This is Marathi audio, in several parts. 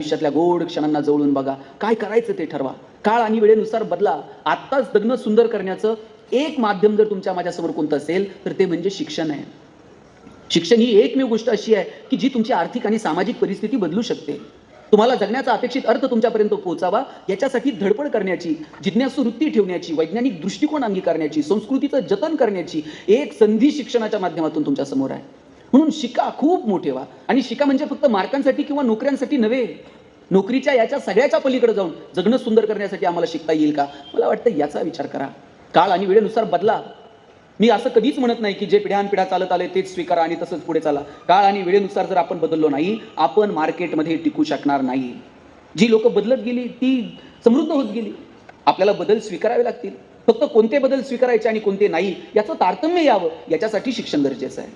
आयुष्यातल्या गोड क्षणांना जवळून बघा, काय करायचं ते ठरवा. काळ आणि वेळेनुसार बदला. आत्ताच जगणं सुंदर करण्याचं एक माध्यम जर तुमच्या माझ्यासमोर कोणतं असेल तर ते म्हणजे शिक्षण आहे. शिक्षण ही एकमेव गोष्ट अशी आहे की जी तुमची आर्थिक आणि सामाजिक परिस्थिती बदलू शकते. तुम्हाला जगण्याचा अपेक्षित अर्थ तुमच्यापर्यंत पोहोचावा याच्यासाठी धडपड करण्याची, जिज्ञासू वृत्ती ठेवण्याची, वैज्ञानिक दृष्टिकोन अंगीकारण्याची, संस्कृतीचं जतन करण्याची एक संधी शिक्षणाच्या माध्यमातून तुमच्या समोर आहे. म्हणून शिका, खूप मोठे व्हा. आणि शिका म्हणजे फक्त मार्कांसाठी किंवा नोकऱ्यांसाठी नव्हे. नोकरीच्या याच्या सगळ्याच्या पलीकडे जाऊन जगणं सुंदर करण्यासाठी आम्हाला शिकता येईल का, मला वाटतं याचा विचार करा. काळ आणि वेळेनुसार बदला. मी असं कधीच म्हणत नाही की जे पिढ्यानपिढ्या चालत आले तेच स्वीकारा आणि तसंच पुढे चाला. काळ आणि वेळेनुसार जर आपण बदललो नाही, आपण मार्केटमध्ये टिकू शकणार नाही. जी लोक बदलत गेली ती समृद्ध होत गेली. आपल्याला बदल स्वीकारावे लागतील. फक्त कोणते बदल स्वीकारायचे आणि कोणते नाही याचं तारतम्य यावं, याच्यासाठी शिक्षण गरजेचं आहे.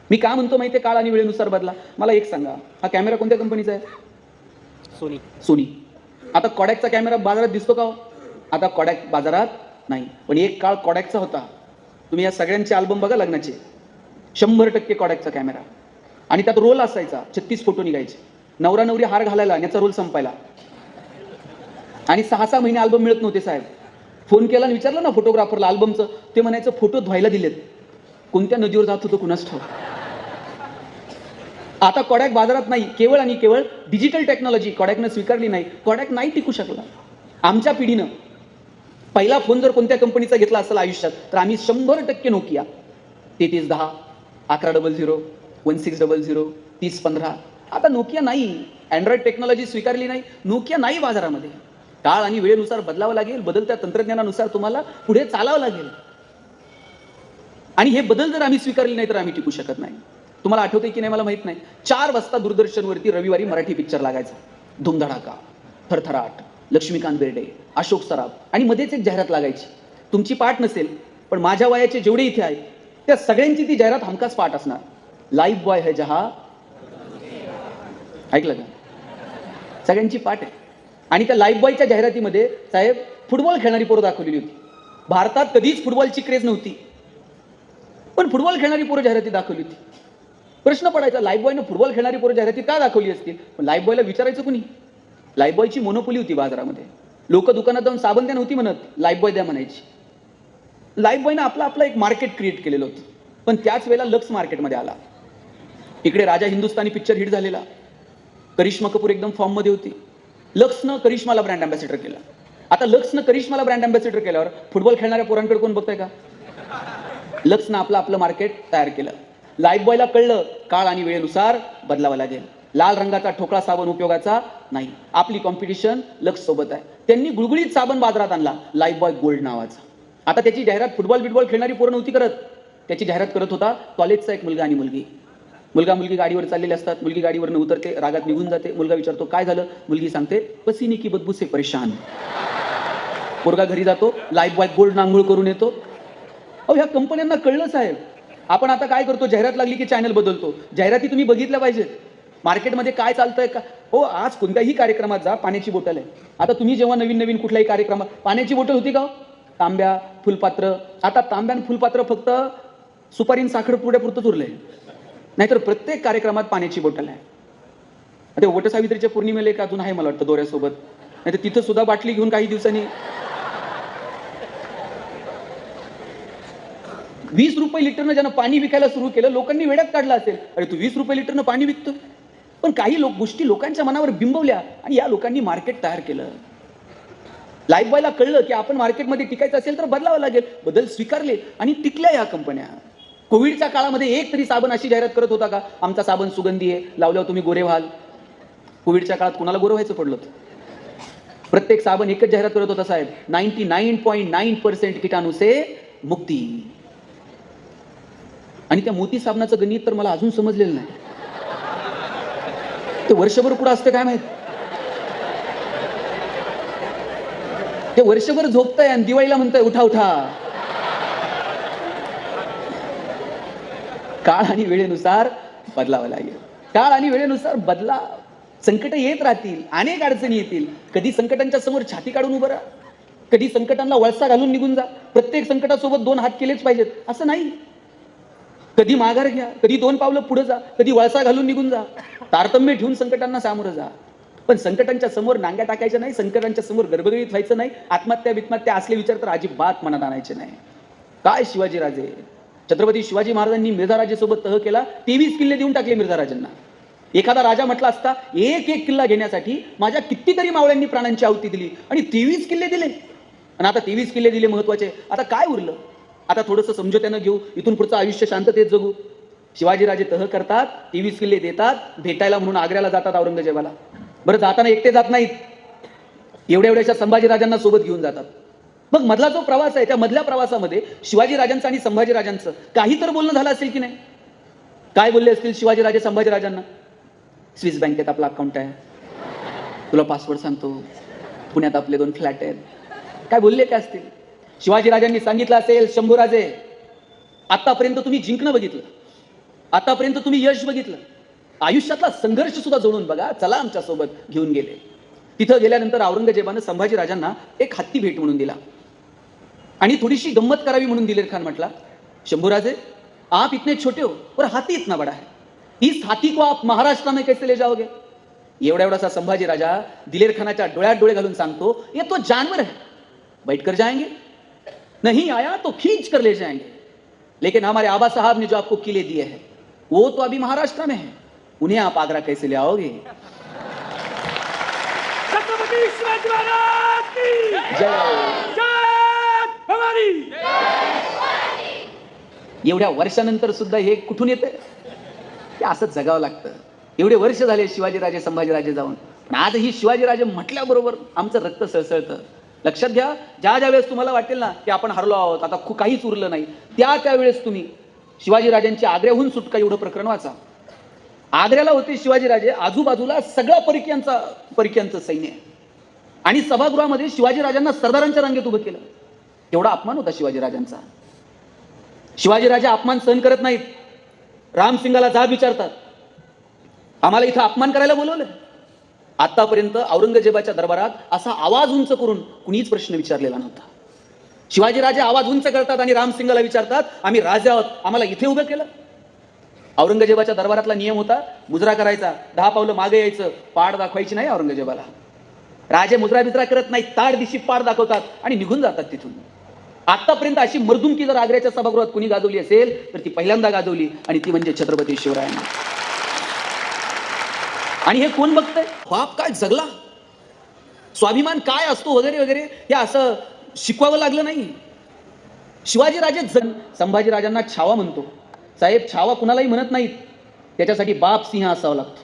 मी का म्हणतो माहिती आहे काळ आणि वेळेनुसार बदला? मला एक सांगा, हा कॅमेरा कोणत्या कंपनीचा आहे? सोनी. आता कॉडॅकचा कॅमेरा बाजारात दिसतो का? आता कॉडॅक बाजारात नाही. पण एक काळ कॉडॅकचा होता. तुम्ही या सगळ्यांचे अल्बम बघा लग्नाचे, 100% कॉडॅकचा कॅमेरा. आणि त्यात रोल असायचा, 36 फोटो निघायचे. नवरा नवरी हार घालायला आणि याचा रोल संपायला. आणि 6-6 महिने अल्बम मिळत नव्हते साहेब. फोन केला आणि विचारलं ना फोटोग्राफरला अल्बमचं, ते म्हणायचं फोटो धुवायला दिलेत. कोणत्या नदीवर जात होतं कुणास ठाऊक. आता कॉडॅक बाजारात नाही. केवळ आणि केवळ डिजिटल टेक्नॉलॉजी कॉडॅकनं स्वीकारली नाही. कॉडॅक नाही टिकू शकला. आमच्या पिढीनं पहिला फोन जर कोणत्या कंपनीचा घेतला असेल आयुष्यात तर आम्ही 100% नोकिया 3310, 1100, 1600, 3015. आता नोकिया नाही. अँड्रॉइड टेक्नॉलॉजी स्वीकारली नाही. नोकिया नाही बाजारामध्ये. काळ आणि वेळेनुसार बदलावं लागेल. बदलत्या तंत्रज्ञानानुसार तुम्हाला पुढे चालावं लागेल. आणि हे बदल जर आम्ही स्वीकारले नाही तर आम्ही टिकू शकत नाही. तुम्हाला आठवतंय की नाही मला माहित नाही, 4 वाजता दूरदर्शनवरती रविवारी मराठी पिक्चर लागायचा. धूमधडाका, थरथराट, लक्ष्मीकांत बेर्डे, अशोक सराफ. आणि मध्येच एक जाहिरात लागायची. तुमची पाठ नसेल पण माझ्या वयाचे जेवढे इथे आहेत त्या सगळ्यांची ती जाहिरात हमखास पाठ असणार. लाईफ बॉय है जहा. ऐकलं का? सगळ्यांची पाठ आहे. आणि त्या लाईफ बॉयच्या जाहिरातीमध्ये साहेब फुटबॉल खेळणारी पोरं दाखवलेली होती. भारतात कधीच फुटबॉलची क्रेज नव्हती, पण फुटबॉल खेळणारी पोरं जाहिराती दाखवली होती. प्रश्न पडायचा, लाईफ बॉयनं फुटबॉल खेळणारी पोरं जाहिराती का दाखवली असतील? पण लाईफ बॉयला विचारायचं कुणी? लाईफ बॉयची मोनोपोली होती बाजारामध्ये. लोक दुकानात जाऊन साबण द्या नव्हती म्हणत, लाईफ बॉय द्या म्हणायची. लाईफ बॉयनं आपलं एक मार्केट क्रिएट केलेलं होतं. पण त्याच वेळेला लक्स मार्केटमध्ये आला. इकडे राजा हिंदुस्तानी पिक्चर हिट झालेला. करिश्मा कपूर एकदम फॉर्म मध्ये होती. लक्सनं करिश्माला ब्रँड अँबॅसेडर केला. आता लक्सनं करिश्माला ब्रँड अँबॅसेडर केल्यावर फुटबॉल खेळणाऱ्या पोरांकडे कोण बघताय का? लक्सनं आपलं मार्केट तयार केलं. लाईफ बॉयला कळलं काळ आणि वेळेनुसार बदलावं लागेल. लाल रंगाचा ठोकळा साबण उपयोगाचा नाही. आपली कॉम्पिटिशन लक्स सोबत आहे. त्यांनी गुळगुळीत साबण बाजारात आणला, लाईफ बॉय गोल्ड नावाचा. आता त्याची जाहिरात फुटबॉल खेळणारी पोरं नव्हती करत. त्याची जाहिरात करत होता कॉलेजचा एक मुलगा आणि मुलगी. मुलगा मुलगी गाडीवर चाललेले असतात. मुलगी गाडीवरनं उतरते, रागात निघून जाते. मुलगा विचारतो काय झालं? मुलगी सांगते पसीने की बदबू से परेशान. पोरगा घरी जातो, लाईफ बॉय गोल्ड आंघोळ करून येतो. अहो ह्या कंपन्यांना कळलं साहेब. आपण आता काय करतो, जाहिरात लागली की चॅनल बदलतो. जाहिराती तुम्ही बघितल्या पाहिजेत. मार्केटमध्ये काय चालतंय का? हो, आज कोणत्याही कार्यक्रमात जा, पाण्याची बॉटल आहे. आता तुम्ही जेव्हा नवीन कुठल्याही कार्यक्रमात पाण्याची बॉटल होती का? तांब्या, फुलपात्र. आता तांब्या आणि फुलपात्र फक्त सुपारीन साखर पुड्यापुरतंच उरलंय. नाहीतर प्रत्येक कार्यक्रमात पाण्याची बॉटल आहे. आता वटसावित्रीच्या पौर्णिमेला एक अजून आहे मला वाटतं दोऱ्यासोबत. नाहीतर तिथं सुद्धा बाटली घेऊन काही दिवसांनी 20 रुपये लिटरनं ज्यानं पाणी विकायला सुरू केलं, लोकांनी वेड्यात काढला असेल. अरे तू 20 रुपये लिटरनं पाणी विकतो. पण काही गोष्टी लोकांच्या मनावर बिंबवल्या आणि या लोकांनी मार्केट तयार केलं. लाईफ बॉयला कळलं की आपण मार्केटमध्ये टिकायचं असेल तर बदलावं लागेल. बदल स्वीकारले आणि टिकल्या या कंपन्या. कोविडच्या काळामध्ये एक तरी साबण अशी जाहिरात करत होता का, आमचा साबण सुगंधी आहे, लावल्यावर तुम्ही गोरे व्हाल? कोविडच्या काळात कोणाला गोरं व्हायचं पडलं होतं? प्रत्येक साबण एकच जाहिरात करत होता साहेब, 99.9% कीटाणू से मुक्ती. आणि त्या मोती साबणाचं गणित तर मला अजून समजलेलं नाही. ते वर्षभर कुठं असतं काय माहित. ते वर्षभर झोपतंय आणि दिवाळीला म्हणतंय उठा उठा. काळ आणि वेळेनुसार बदलावं लागेल. काळ आणि वेळेनुसार बदला. संकट येत राहतील, अनेक अडचणी येतील. कधी संकटांच्या समोर छाती काढून उभं राहा, कधी संकटांना वळसा घालून निघून जा. प्रत्येक संकटासोबत 2 हात केलेच पाहिजेत असं नाही. कधी माघार घ्या, कधी 2 पावलं पुढे जा, कधी वळसा घालून निघून जा. तारतम्य ठेवून संकटांना सामोरं जा. पण संकटांच्या समोर नांग्या टाकायच्या नाही, संकटांच्या समोर गडबडीत व्हायचं नाही, आत्महत्या बित्महत्या असले विचार तर अजिबात मनात आणायचे नाही. काय शिवाजीराजे, छत्रपती शिवाजी महाराजांनी मिर्झाराजेसोबत तह केला, 23 किल्ले देऊन टाकले मिर्झाराजांना. एखादा राजा म्हटला असता एक एक किल्ला घेण्यासाठी माझ्या कितीतरी मावळ्यांनी प्राणांची आहुती दिली आणि 23 किल्ले दिले. आणि आता 23 किल्ले दिले महत्वाचे, आता काय उरलं? आता थोडंसं समझोत्यानं घेऊ, इथून पुढचं आयुष्य शांततेत जगू. शिवाजीराजे तह करतात, 23 किल्ले देतात, भेटायला म्हणून आग्र्याला जातात औरंगजेबाला. बरं, जाताना एकटे जात नाहीत, एवढ्या संभाजीराजांना सोबत घेऊन जातात. मग मधला जो प्रवास आहे, त्या मधल्या प्रवासामध्ये शिवाजीराजांचं आणि संभाजीराजांचं काही तर बोलणं झालं असेल की नाही? काय बोलले असतील शिवाजीराजे संभाजीराजांना? स्विस बँकेत आपला अकाउंट आहे, तुला पासवर्ड सांगतो, पुण्यात आपले 2 फ्लॅट आहेत. काय बोलले काय असतील? शिवाजीराजांनी सांगितलं असेल, शंभूराजे आतापर्यंत तुम्ही जिंकणं बघितलं, आतापर्यंत तुम्ही यश बघितलं, आयुष्यातला संघर्ष सुद्धा जोडून बघा, चला आमच्या सोबत घेऊन गेले. तिथं गेल्यानंतर औरंगजेबानं संभाजीराजांना एक हत्ती भेट म्हणून दिला आणि थोडीशी गंमत करावी म्हणून दिलेर खान म्हटला, शंभूराजे आप इतने छोटे हो और हाथी इतना बड़ा है, इस हाथी को आप महाराष्ट्र में कैसे ले जाओगे? एवढासा संभाजी राजा दिलेर खानाच्या डोळ्यात डोळे घालून सांगतो, ये तो जानवर है, बैठ कर जाएंगे, नहीं आया तो खींच कर ले जाएंगे, लेकिन हमारे आबा साहब ने जो आपको किले दिए हैं वो तो अभी महाराष्ट्र में है, उन्हें आप आगरा कैसे ले आओगे? छत्रपती शिवाजी महाराज की जय भवानी. एवढ्या वर्षानंतर सुद्धा हे कुठून येते? ते असं जगावं लागतं. एवढे वर्ष झाले शिवाजीराजे संभाजीराजे जाऊन, आजही शिवाजीराजे म्हटल्याबरोबर आमचं रक्त सळसळतं. लक्षात घ्या, ज्या वेळेस तुम्हाला वाटेल ना की आपण हरलो आहोत, आता काहीच उरलं नाही, त्यावेळेस तुम्ही शिवाजीराजांची आग्र्याहून सुटका एवढं प्रकरण वाचा. आग्र्याला होते शिवाजीराजे, आजूबाजूला सगळं परकीयांचं सैन्य आणि सभागृहामध्ये शिवाजीराजांना सरदारांच्या रांगेत उभं केलं. एवढा अपमान होता शिवाजीराजांचा. शिवाजीराजे अपमान सहन करत नाहीत. रामसिंगाला जाब विचारतात, आम्हाला इथं अपमान करायला बोलवलं? आतापर्यंत औरंगजेबाच्या दरबारात असा आवाज उंच करून कुणीच प्रश्न विचारलेला नव्हता. शिवाजीराजे आवाज उंच करतात आणि रामसिंगाला विचारतात, आम्ही राजे आहोत, आम्हाला इथे उभं केलं? औरंगजेबाच्या दरबारातला नियम होता, मुजरा करायचा, 10 पावलं मागे यायचं, पाड दाखवायची नाही औरंगजेबाला. राजे मुजरा बिजरा करत नाही, ताड दिशी पाड दाखवतात आणि निघून जातात तिथून. आतापर्यंत अशी मर्दुमकी जर आग्र्याच्या सभागृहात कुणी गाजवली असेल तर ती पहिल्यांदा गाजवली, आणि ती म्हणजे छत्रपती शिवरायांनी. आणि हे कोण बघतंय? बाप काय जगला, स्वाभिमान काय असतो वगैरे वगैरे, हे असं शिकवावं लागलं नाही. शिवाजीराजे संभाजीराजांना छावा म्हणतो. साहेब, छावा कुणालाही म्हणत नाहीत, त्याच्यासाठी बाप सिंह असावं लागतो.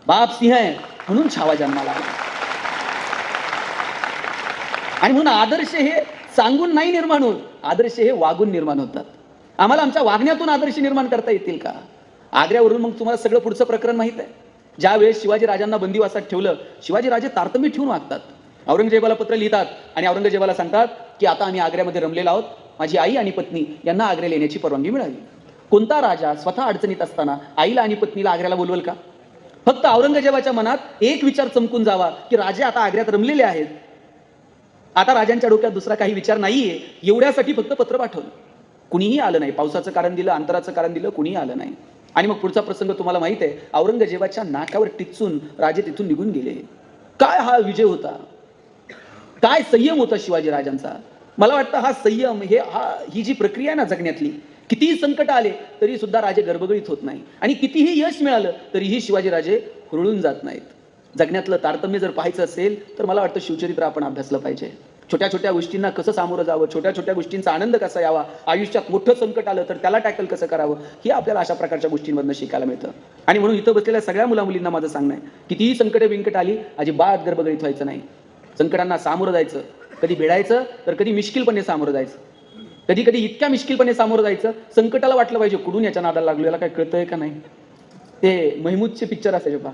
बाप सिंह आहे म्हणून छावा जन्माला आला. आणि म्हणून आदर्श हे सांगून नाही निर्माण होत, आदर्श हे वागून निर्माण होतात. आम्हाला आमच्या वागण्यातून आदर्श निर्माण करता येतील का? आग्र्यावरून मग तुम्हाला सगळं पुढचं प्रकरण माहित आहे. ज्या वेळेस शिवाजीराजांना बंदिवासात ठेवलं, शिवाजीराजे तारतम्य ठेवून वागतात. औरंगजेबाला पत्र लिहितात आणि औरंगजेबाला सांगतात की आता आम्ही आग्र्यामध्ये रमलेलो आहोत, माझी आई आणि पत्नी यांना आग्र्याला येण्याची परवानगी मिळावी. कोणता राजा स्वतः अडचणीत असताना आईला आणि पत्नीला आग्र्याला बोलवल का? फक्त औरंगजेबाच्या मनात एक विचार चमकून जावा की राजे आता आग्र्यात रमलेले आहेत, आता राजांच्या डोक्यात दुसरा काही विचार नाहीये, एवढ्यासाठी फक्त पत्र पाठवलं. कुणीही आलं नाही. पावसाचं कारण दिलं, अंतराचं कारण दिलं, कुणीही आलं नाही. आणि मग पुढचा प्रसंग तुम्हाला माहित आहे, औरंगजेबाच्या नाकावर टिचून राजे तिथून निघून गेले. काय हा विजय होता, काय संयम होता शिवाजीराजांचा. मला वाटतं हा संयम, ही जी प्रक्रिया आहे ना जगण्यातली, कितीही संकट आले तरी सुद्धा राजे गडबडीत होत नाही, आणि कितीही यश मिळालं तरीही शिवाजीराजे हुरळून जात नाहीत. जगण्यातलं तारतम्य जर पाहायचं असेल तर मला वाटतं शिवचरित्र आपण अभ्यासलं पाहिजे. छोट्या छोट्या गोष्टींना कसं सामोरं जावं, छोट्या छोट्या गोष्टींचा आनंद कसा यावा, आयुष्यात मोठं संकट आलं तर त्याला टॅकल कसं करावं, हे आपल्याला अशा प्रकारच्या गोष्टींमधनं शिकायला मिळतं. आणि म्हणून इथं बसलेल्या सगळ्या मुलामुलींना माझं सांगणं आहे, कितीही संकट आली अजिबात गडबडीत व्हायचं नाही. संकटांना सामोरं जायचं, कधी भिडायचं तर कधी मिश्किलपणे सामोरं जायचं, कधी कधी इतक्या मिश्किलपणे सामोरं जायचं संकटाला वाटलं पाहिजे कुठून याच्या नादाला लागलो, याला काय कळतंय का नाही. ते महमूदचे पिक्चर असायचे पहा,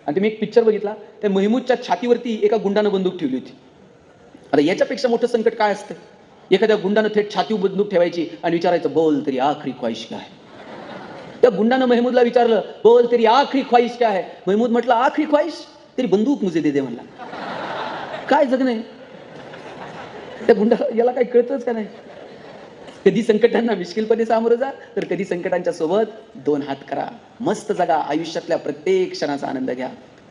आणि तुम्ही एक पिक्चर बघितला, त्या महमूदच्या छातीवरती एका गुंडानं बंदूक ठेवली होती. आता याच्यापेक्षा मोठं संकट काय असतं? एखाद्या गुंडानं थेट छातीवर बंदूक ठेवायची आणि विचारायचं, बोल तेरी आखरी ख्वाहिश क्या है. त्या गुंडानं महमूदला विचारलं, बोल तेरी आखरी ख्वाहिश क्या है. महमूद म्हटलं, आखरी ख्वाहिश तेरी बंदूक मुझे दे दे म्हणला. काय जगणे त्या गुंडा, याला काही कळतच का नाही. कधी संकटांना मिश्किलपणे सामोरं जा, तर कधी संकटांच्या सोबत 2 हात करा. मस्त जगा, आयुष्यातल्या प्रत्येक क्षणाचा आनंद घ्या.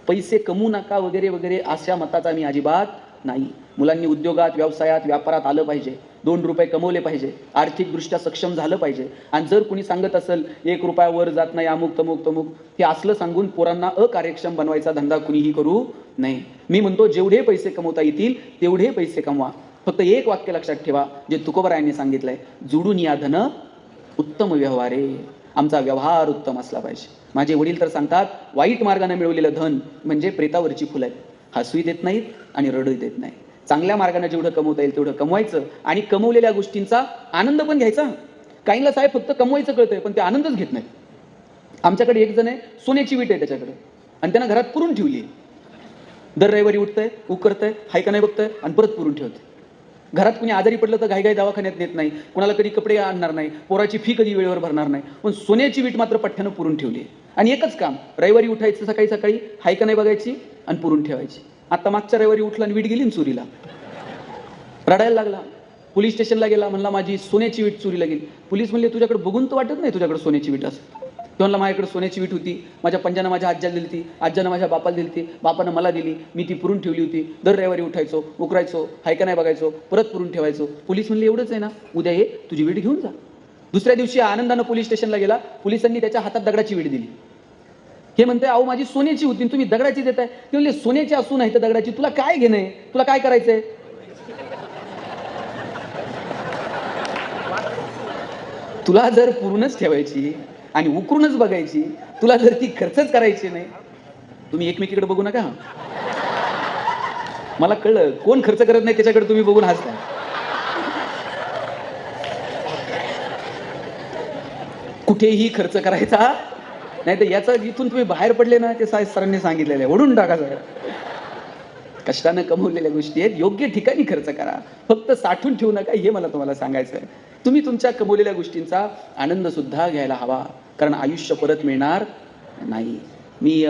पैसे कमवू नका वगैरे वगैरे अशा मताचा मी अजिबात नाही. मुलांनी उद्योगात, व्यवसायात, व्यापारात आलं पाहिजे, 2 रुपये कमवले पाहिजे, आर्थिकदृष्ट्या सक्षम झालं पाहिजे. आणि जर कुणी सांगत असेल 1 रुपया वर जात नाही, अमुक तमुक तमुक, हे असलं सांगून पोरांना अकार्यक्षम बनवायचा धंदा कुणीही करू नये. मी म्हणतो जेवढे पैसे कमवता येतील तेवढे पैसे कमवा. फक्त एक वाक्य लक्षात ठेवा जे तुकोबरायांनी सांगितलंय, जुडून या धन उत्तम व्यवहारे. आमचा व्यवहार उत्तम असला पाहिजे. माझे वडील तर सांगतात, वाईट मार्गाने मिळवलेलं धन म्हणजे प्रेतावरची फुलं आहेत. हसूही देत नाहीत आणि रडूही देत नाही. चांगल्या मार्गाने जेवढं कमवता येईल तेवढं कमवायचं आणि कमवलेल्या गोष्टींचा आनंद पण घ्यायचा. काहींना साहेब फक्त कमवायचं कळतंय पण ते आनंदच घेत नाहीत. आमच्याकडे एक जण आहे, सोन्याची वीट आहे त्याच्याकडे आणि त्यांना घरात पुरून ठेवली. दर रविवारी उठतंय, उकरतंय, हाय का नाही बघतंय आणि परत पुरून ठेवते. घरात कुणी आजारी पडलं तर घाईघाई दवाखान्यात नेत नाही, कुणाला कधी कपडे आणणार नाही, पोराची फी कधी वेळेवर भरणार नाही. पण सोन्याची वीट मात्र पठ्ठ्यानं पुरून ठेवली. आणि एकच काम, रविवारी उठायचं सकाळी सकाळी, हाय का नाही बघायची आणि पुरून ठेवायची. आता मागच्या रविवारी उठला आणि वीट गेली ना चोरीला. रडायला लागला, पोलीस स्टेशनला गेला, म्हणला माझी सोन्याची वीट चोरीला गेली. पोलीस म्हणले तुझ्याकडे बघून तर वाटत नाही तुझ्याकडे सोन्याची वीट असं. तो म्हणला माझ्याकडे सोन्याची वीट होती, माझ्या पंजानं माझ्या आज्याला दिली ती, आज्यानं माझ्या बापाला दिली ती, बापानं मला दिली, मी ती पुरून ठेवली होती. दर रविवारी उठायचो, उकरायचो, हाय का नाही बघायचो, परत पुरून ठेवायचो. पोलीस म्हणले एवढंच आहे ना, उद्या ये तुझी वीट घेऊन जा. दुसऱ्या दिवशी आनंदानं पोलीस स्टेशनला गेला. पोलिसांनी त्याच्या हातात दगडाची वीट दिली. हे म्हणते अहो माझी सोन्याची होती तुम्ही दगडाची देताय. ते म्हणले सोन्याची असू नाही तर दगडाची तुला काय घेणं, तुला काय करायचंय. तुला जर पुरूनच ठेवायची आणि उकरूनच बघायची, तुला जर ती खर्चच करायची नाही, तुम्ही एकमेकीकडे बघू नका. मला कळलं कोण खर्च करत नाही त्याच्याकडे तुम्ही बघून हसता. कुठेही खर्च करायचा नाही तर याचा इथून तुम्ही बाहेर पडले ना, ते सरांनी सांगितलेलं आहे, ओढून टाका सगळं. कष्टानं कमवलेल्या गोष्टी आहेत, योग्य ठिकाणी खर्च करा, फक्त साठवून ठेवू नका. हे मला तुम्हाला सांगायचं आहे. तुम्ही तुमच्या कमवलेल्या गोष्टींचा आनंद सुद्धा घ्यायला हवा, कारण आयुष्य परत मिळणार नाही. मी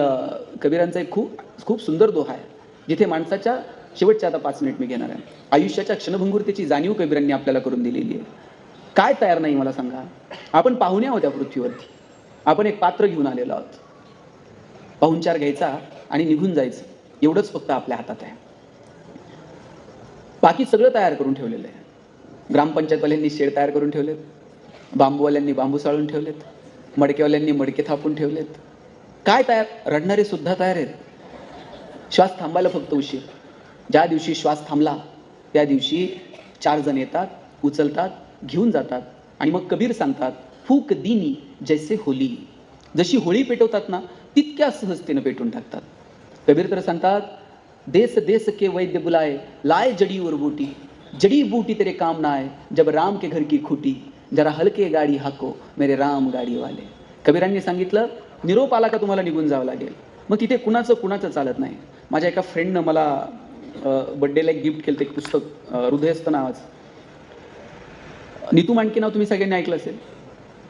कबीरांचा एक खूप सुंदर दोहा आहे, जिथे माणसाच्या शेवटच्या आता 5 मिनिट मी घेणार आहे. आयुष्याच्या क्षणभंगुरतेची जाणीव कबीरांनी आपल्याला करून दिलेली आहे. काय तयार नाही मला सांगा. आपण पाहुणे आहोत त्या पृथ्वीवरती. आपण एक पात्र घेऊन आलेलो आहोत. पाहुणचार घ्यायचा आणि निघून जायचं, एवढंच फक्त आपल्या हातात आहे. बाकी सगळं तयार करून ठेवलेलं आहे. ग्रामपंचायतवाल्यांनी शेड तयार करून ठेवलेत, बांबूवाल्यांनी बांबू साळून ठेवलेत, मडकेवाल्यांनी मडके थापून ठेवलेत. काय तयार, रडणारे सुद्धा तयार आहेत. श्वास थांबायला फक्त उशीर. ज्या दिवशी श्वास थांबला त्या दिवशी 4 जण येतात, उचलतात, घेऊन जातात आणि मग कबीर सांगतात, फूक दिनी जैसे होली. जशी होळी पेटवतात ना तितक्या सहजतेनं पेटून टाकतात. कबीर तर सांगतात, देश देश के वैद्य बुलाए लाए जड़ी और बूटी, जड़ी बूटी तेरे काम ना आए जब राम के घर की खूटी, जरा हलके गाडी हाको मेरे राम गाडी वाले. कबीरांनी सांगितलं, निरोप आला का तुम्हाला निघून जावं लागेल. मग तिथे कुणाचं चालत नाही. माझ्या एका फ्रेंडनं मला बड्डेला एक गिफ्ट केलं, एक पुस्तक, हृदयस्थ नावाचं. नीतू मांडके नाव तुम्ही सगळ्यांनी ऐकलं असेल.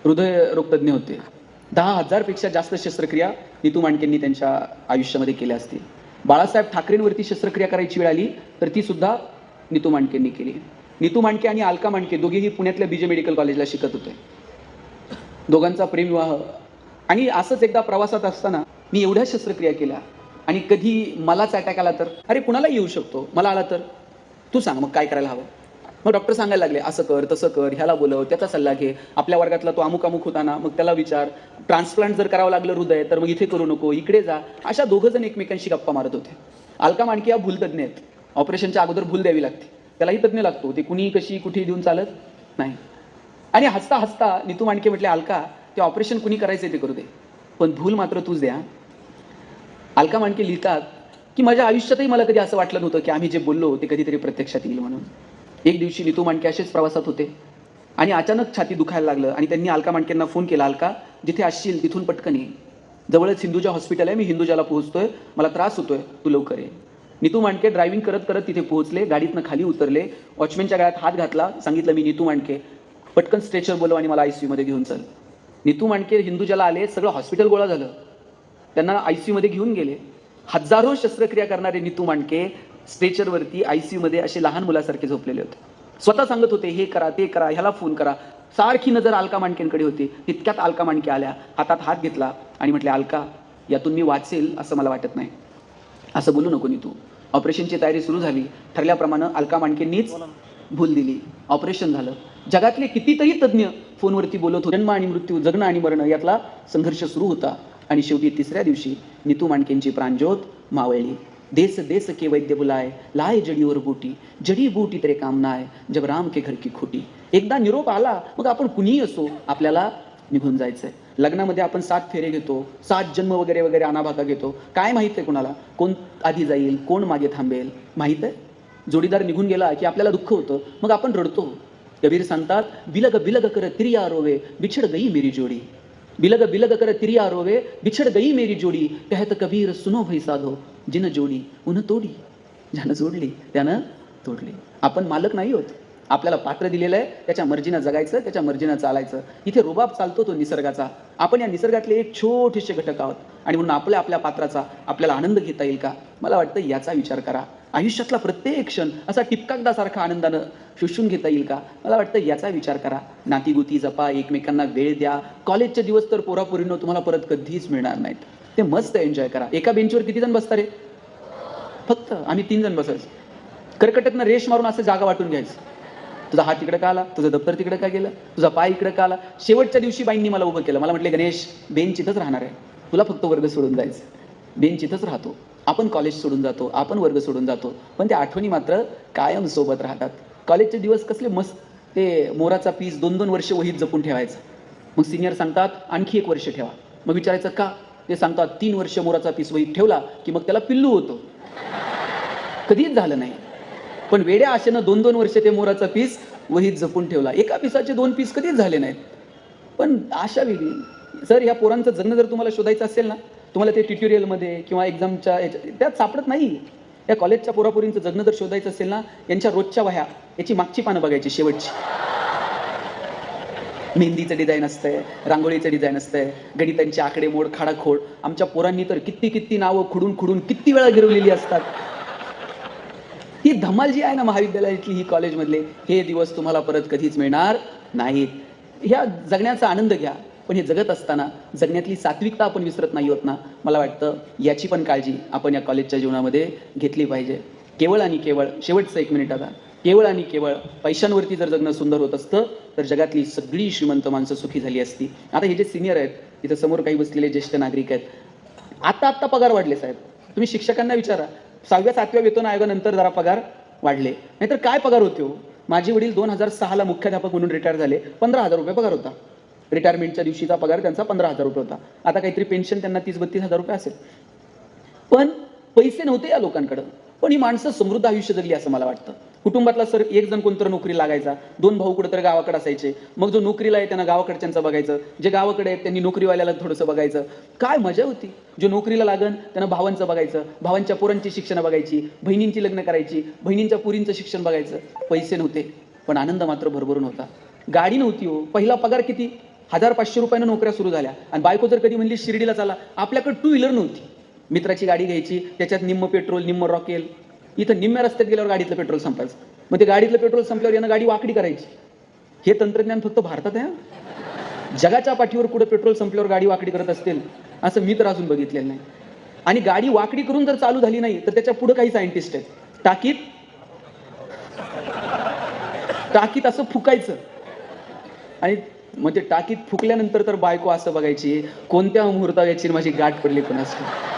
हृदयरोगतज्ञ होते. 10,000 पेक्षा जास्त शस्त्रक्रिया नीतू मांडकेंनी त्यांच्या आयुष्यामध्ये केल्या असतील. बाळासाहेब ठाकरेंवरती शस्त्रक्रिया करायची वेळ आली तर ती सुद्धा नीतू मांडकेंनी केली. नीतू मांडके आणि अलका मांडके दोघेही पुण्यातल्या बीजे मेडिकल कॉलेजला शिकत होते. दोघांचा प्रेमविवाह. आणि असंच एकदा प्रवासात असताना मी एवढ्या शस्त्रक्रिया केल्या आणि कधी मलाच अटॅक आला तर, अरे कुणाला येऊ शकतो, मला आला तर तू सांग मग काय करायला हवं. मग डॉक्टर सांगायला लागले, असं कर तसं कर, ह्याला बोलव, त्याचा सल्ला घे, आपल्या वर्गातला तो अमुक होता ना मग त्याला विचार, ट्रान्सप्लांट जर करावं लागलं हृदय तर मग इथे करू नको, इकडे जा. अशा 2 जण एकमेकांशी गप्पा मारत होते. अलका मांडके या भूलतज्ञ आहेत. ऑपरेशनच्या अगोदर भूल द्यावी लागते, त्यालाही तज्ञ लागतो. ते कुणी कशी कुठे देऊन चालत नाही. आणि हसता हसता नीतू मांडके म्हटले, अलका ते ऑपरेशन कुणी करायचं ते करू दे, पण भूल मात्र तूच द्या. अलका मांडके लिहितात की माझ्या आयुष्यातही मला कधी असं वाटलं नव्हतं की आम्ही जे बोललो ते कधीतरी प्रत्यक्षात येईल म्हणून. एक दिवशी नीतू मांडके असेच प्रवासात होते आणि अचानक छाती दुखायला लागलं आणि त्यांनी अलका मांडकेंना फोन केला, अलका जिथे असशील तिथून पटकन ये, जवळच हिंदुजा हॉस्पिटल आहे, मी हिंदुजाला पोहोचतोय, मला त्रास होतोय, तू लवकर ये. नीतू मांडके ड्रायव्हिंग करत करत तिथे पोहोचले, गाडीतनं खाली उतरले, वॉचमॅनच्या गळ्यात हात घातला, सांगितलं मी नीतू मांडके, पटकन स्ट्रेचर बोलव आणि मला ICU मध्ये घेऊन चल. नीतू मांडके हिंदुजाला आले, सगळं हॉस्पिटल गोळा झालं, त्यांना ICU मध्ये घेऊन गेले. हजारो शस्त्रक्रिया करणारे नीतू मांडके स्ट्रेचरवरती ICU मध्ये असे लहान मुलासारखे झोपलेले होते. स्वतः सांगत होते, हे करा ते करा, ह्याला फोन करा. सारखी नजर अलका मांडकेंकडे होती. तितक्यात अलका मांडके आल्या, हातात हात घेतला आणि म्हटले, अलका यातून मी वाचेल असं मला वाटत नाही, असं बोलू नको नी तू. ऑपरेशनची तयारी सुरू झाली. ठरल्याप्रमाणे अलका मांडकेंनीच भूल दिली. ऑपरेशन झालं. जगातले कितीतरी तज्ज्ञ फोनवरती बोलत होते. जन्म आणि मृत्यू, जगणं आणि मरणं यातला संघर्ष सुरू होता. आणि शेवटी तिसऱ्या दिवशी नीतू मांडकेंची प्राणज्योत मावळली. देश देश के वैद्य बुलाए, लाए जडी और बूटी, जडी बूटी तेरे काम ना आए, जब राम के घर की खोटी. एकदा निरोप आला, मग आपण कुणीही असो, आपल्याला निघून जायचंय. लग्नामध्ये आपण 7 फेरे घेतो, 7 जन्म वगैरे वगैरे अनाभाका घेतो. काय माहित आहे कुणाला कोण आधी जाईल, कोण मागे थांबेल, माहित आहे? जोडीदार निघून गेला की आपल्याला दुःख होतं, मग आपण रडतो. कबीर सांगतात, बिलग बिलग कर तिरिया रोवे, बिछड़ गई मेरी जोडी. बिलग बिलग कर तिरिया रोवे, बिछड़ गई मेरी जोडी. कहत कबीर सुनो भाई साधो, जिन जोडी उन तोडी. ज्यानं जोडली त्यानं तोडली. आपण मालक नाही होत. आपल्याला पात्र दिलेलं आहे, त्याच्या मर्जीनं जगायचं, त्याच्या मर्जीनं चालायचं. इथे रुबाब चालतो तो निसर्गाचा. आपण या निसर्गातले एक छोटेसे घटक आहोत आणि म्हणून आपल्या पात्राचा आपल्याला आनंद घेता येईल का, मला वाटतं याचा विचार करा. आयुष्यातला प्रत्येक क्षण असा टिपकागदासारखा आनंदानं शोषून घेता येईल का, मला वाटतं याचा विचार करा. नातीगुती जपा, एकमेकांना वेळ द्या. कॉलेजचे दिवस तर पोरापोरींनो तुम्हाला परत कधीच मिळणार नाहीत. ते मस्त एन्जॉय करा. एका बेंचवर किती जण बसता रे? फक्त आम्ही 3 जण बसायचं. कर्कटकनं रेष मारून असं जागा वाटून घ्यायचं. तुझा हात तिकडे का आला, तुझं दप्तर तिकडे का गेलं, तुझा पाय इकडे का आला. शेवटच्या दिवशी बाईंनी मला उभं केलं. मला म्हटले, गणेश बेंच इथंच राहणार आहे, तुला फक्त वर्ग सोडून जायचं. बेंच इथंच राहतो. आपण कॉलेज सोडून जातो, आपण वर्ग सोडून जातो, पण त्या आठवणी मात्र कायम सोबत राहतात. कॉलेजचे दिवस कसले मस्त. ते मोराचा पीस 2-2 वर्ष वहीत जपून ठेवायचं. मग सिनियर सांगतात आणखी 1 वर्ष ठेवा. मग विचारायचं का, ते सांगतात 3 वर्ष मोराचा पीस वहीत ठेवला की मग त्याला पिल्लू होतो. कधीच झालं नाही, पण वेड्या आशेनं 2-2 वर्ष ते मोराचा पीस वहीत जपून ठेवला. एका पिसाचे 2 पीस कधीच झाले नाहीत. पण आशा वेगळी. सर, ह्या पोरांचं जगणं जर तुम्हाला शोधायचं असेल ना, तुम्हाला ते ट्युटोरियलमध्ये किंवा एक्झामच्या त्यात सापडत नाही. या कॉलेजच्या पोरापोरींचं जगणं जर शोधायचं असेल ना, यांच्या रोजच्या वह्या याची मागची पानं बघायची, शेवटची. मेहंदीचं डिझाईन असतंय, रांगोळीचं डिझाईन असतंय, गणितांचे आकडेमोड, खाडाखोड. आमच्या पोरांनी तर किती नावं खुडून किती वेळा गिरवलेली असतात. ही धमाल जी आहे ना महाविद्यालयातली, ही कॉलेजमधले, हे दिवस तुम्हाला परत कधीच मिळणार नाहीत. ह्या जगण्याचा आनंद घ्या, पण हे जगत असताना जगण्यातली सात्विकता आपण विसरत नाही होत ना, मला वाटतं याची पण काळजी आपण या कॉलेजच्या जीवनामध्ये घेतली पाहिजे. केवळ आणि केवळ, शेवटचं 1 मिनिट आता, केवळ आणि केवळ पैशांवरती जर जगणं सुंदर होत असतं तर जगातली सगळी श्रीमंत माणसं सुखी झाली असती. आता हे जे सिनियर आहेत, इथं समोर काही बसलेले ज्येष्ठ नागरिक आहेत, आता पगार वाढले साहेब. तुम्ही शिक्षकांना विचारा, 6व्या-7व्या वेतन आयोगानंतर जरा पगार वाढले, नाहीतर काय पगार होते हो. माझे वडील 2006ला मुख्याध्यापक म्हणून रिटायर झाले. 15,000 रुपये पगार होता. रिटायरमेंटच्या दिवशीचा पगार त्यांचा 15,000 रुपये होता. आता काहीतरी पेन्शन त्यांना 30-32 रुपये असेल. पण पैसे नव्हते या लोकांकडं, पण ही माणसं समृद्ध आयुष्य जगली असं मला वाटतं. कुटुंबातला सर एक जण कोणतरी नोकरी लागायचा, 2 भाऊ कुठं तर गावाकडे असायचे. मग जो नोकरीला आहे त्यांना गावाकडच्यांचं बघायचं, जे गावाकडे आहेत त्यांनी नोकरीवाल्याला थोडंसं बघायचं. काय मजा होती. जो नोकरीला लागन त्यांना भावांचं बघायचं, भावांच्या पोरांची शिक्षण बघायची, बहिणींची लग्न करायची, बहिणींच्या पुरींचं शिक्षण बघायचं. पैसे नव्हते, पण आनंद मात्र भरभरून होता. गाडी नव्हती हो. पहिला पगार किती, 1,500 रुपयानं नोकऱ्या सुरू झाल्या. आणि बायको जर कधी म्हणली शिर्डीला चला, आपल्याकडे 2 व्हीलर नव्हती. मित्राची गाडी घ्यायची, त्याच्यात निम्म पेट्रोल निम्म रॉकेल. इथं निम्म्या रस्त्यात गेल्यावर गाडीतलं पेट्रोल संपायचं. मग ते गाडीतलं पेट्रोल संपल्यावर यानं गाडी वाकडी करायची. हे तंत्रज्ञान फक्त भारतात आहे. जगाच्या पाठीवर कुठं पेट्रोल संपल्यावर गाडी वाकडी करत असतील असं मी तर अजून बघितलेलं नाही. आणि गाडी वाकडी करून जर चालू झाली नाही तर त्याच्या पुढे काही सायंटिस्ट आहेत. टाकीत असं फुकायचं आणि मग ते टाकीत फुकल्यानंतर तर बायको असं बघायची, कोणत्या मुहूर्तावर याची माझी गाठ पडली कोणास ठाऊक.